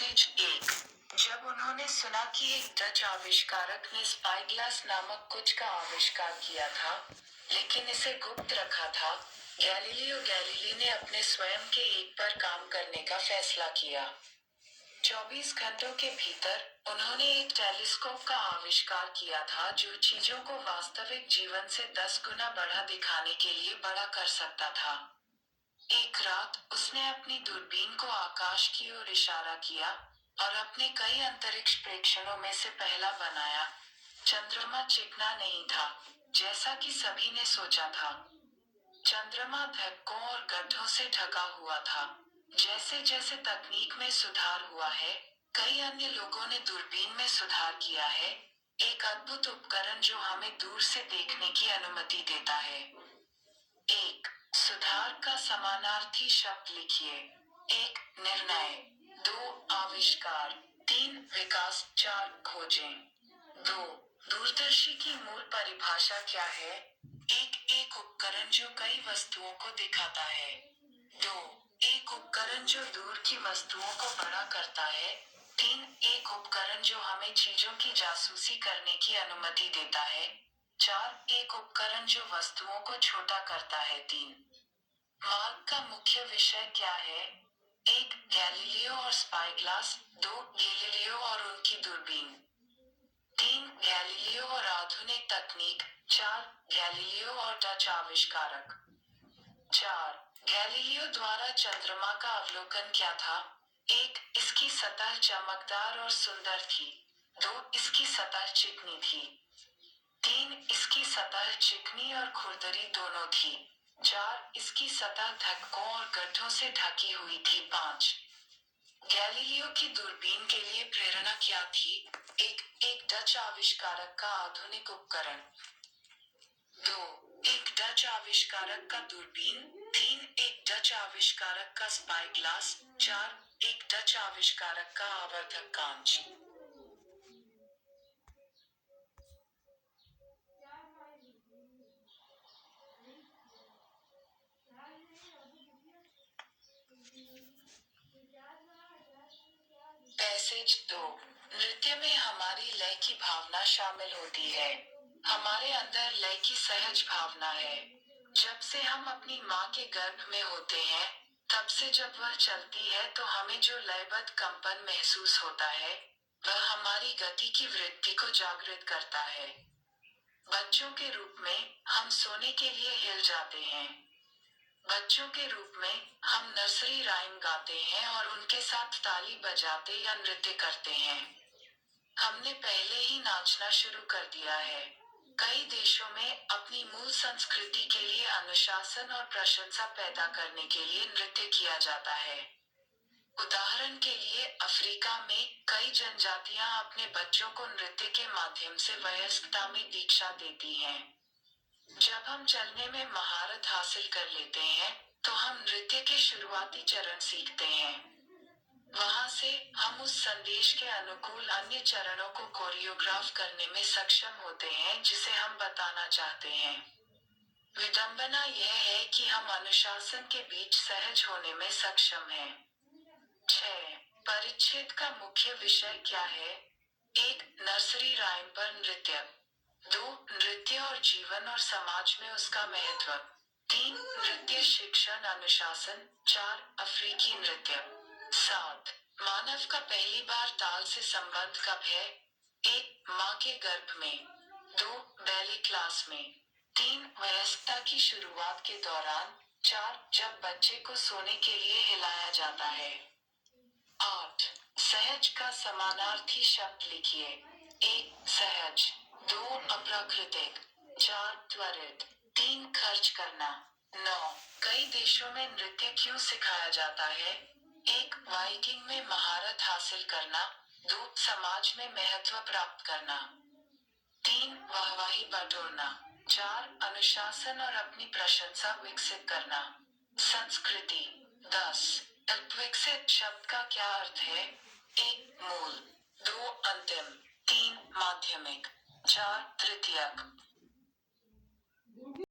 Passage 1। जब उन्होंने सुना कि एक डच आविष्कारक ने स्पाईग्लास नामक कुछ का आविष्कार किया था, लेकिन इसे गुप्त रखा था, गैलीलियो गैलीली ने अपने स्वयं के एक पर काम करने का फैसला किया। 24 घंटों के भीतर उन्होंने एक टेलीस्कोप का आविष्कार किया था जो चीजों को वास्तविक जीवन से 10 गुना बड़ा दिखाने के लिए बड़ा कर सकता था। एक रात उसने अपनी दूरबीन को आकाश की ओर इशारा किया और अपने कई अंतरिक्ष प्रेक्षणों में से पहला बनाया। चंद्रमा चिकना नहीं था, जैसा कि सभी ने सोचा था। चंद्रमा धक्कों और गड्ढों से ढका हुआ था। जैसे जैसे तकनीक में सुधार हुआ है, कई अन्य लोगों ने दूरबीन में सुधार किया है, एक अद्भुत उपकरण जो हमें दूर से देखने की अनुमति देता है। 1. सुधार का समानार्थी शब्द लिखिए। 1. निर्णय। 2. आविष्कार। 3. विकास। 4. खोजें। 2. दूरदर्शी की मूल परिभाषा क्या है? 1. एक उपकरण जो कई वस्तुओं को दिखाता है। 2. एक उपकरण जो दूर की वस्तुओं को बड़ा करता है। 3. एक उपकरण जो हमें चीजों की जासूसी करने की अनुमति देता है। 4. एक उपकरण जो वस्तुओं को छोटा करता है। 3. मार्ग का मुख्य विषय क्या है? 1. गैलीलियो और स्पाईग्लास। 2. गैलीलियो और उनकी दूरबीन। 3. गैलीलियो और आधुनिक तकनीक। 4. गैलीलियो और डच आविष्कारक। 4. गैलीलियो द्वारा चंद्रमा का अवलोकन क्या था? 1. इसकी सतह चमकदार और सुंदर थी। 2. इसकी सतह चिकनी थी। 3. इसकी सतह चिकनी और खुरदरी दोनों थी। 4. इसकी सतह धक्कों और गड्ढों से ढकी हुई थी। 5. गैलीलियो की दूरबीन के लिए प्रेरणा क्या थी? 1. एक डच आविष्कारक का आधुनिक उपकरण। 2. एक डच आविष्कारक का दूरबीन। 3. एक डच आविष्कारक का स्पाईग्लास। 4. एक डच आविष्कारक का आवर्धक कांच। पैसेज 2। नृत्य में हमारी लय की भावना शामिल होती है। हमारे अंदर लय की सहज भावना है। जब से हम अपनी माँ के गर्भ में होते हैं, तब से जब वह चलती है तो हमें जो लयबद्ध कंपन महसूस होता है, वह हमारी गति की वृत्ति को जागृत करता है। बच्चों के रूप में हम सोने के लिए हिल जाते हैं। बच्चों के रूप में हम नर्सरी राइम गाते हैं और उनके साथ ताली बजाते या नृत्य करते हैं। हमने पहले ही नाचना शुरू कर दिया है। कई देशों में अपनी मूल संस्कृति के लिए अनुशासन और प्रशंसा पैदा करने के लिए नृत्य किया जाता है। उदाहरण के लिए अफ्रीका में कई जनजातियां अपने बच्चों को नृत्य के माध्यम से वयस्कता में दीक्षा देती हैं। जब हम चलने में महारत हासिल कर लेते हैं, तो हम नृत्य के शुरुआती चरण सीखते हैं। वहां से हम उस संदेश के अनुकूल अन्य चरणों को कोरियोग्राफ करने में सक्षम होते हैं जिसे हम बताना चाहते हैं। विडंबना यह है कि हम अनुशासन के बीच सहज होने में सक्षम हैं। 6. परिच्छेद का मुख्य विषय क्या है? 1. नर्सरी राइम पर नृत्य। 2. नृत्य और जीवन और समाज में उसका महत्व। 3. नृत्य शिक्षण अनुशासन। 4. अफ्रीकी नृत्य। 7. मानव का पहली बार ताल से संबंध कब है? 1. माँ के गर्भ में। 2. बैली क्लास में। 3. वयस्कता की शुरुआत के दौरान। 4. जब बच्चे को सोने के लिए हिलाया जाता है। 8. सहज का समानार्थी शब्द लिखिए। 1. सहज। 2. अप्राकृतिक। 4. त्वरित। 3. खर्च करना। 9. कई देशों में नृत्य क्यों सिखाया जाता है? 1. वाइकिंग में महारत हासिल करना। 2. समाज में महत्व प्राप्त करना। 3. वाहवाही बटोरना। 4. अनुशासन और अपनी प्रशंसा विकसित करना। संस्कृति। 10. विकसित शब्द का क्या अर्थ है? 1. मूल। 2. अंतिम। 3. माध्यमिक। 4. तृतीयक।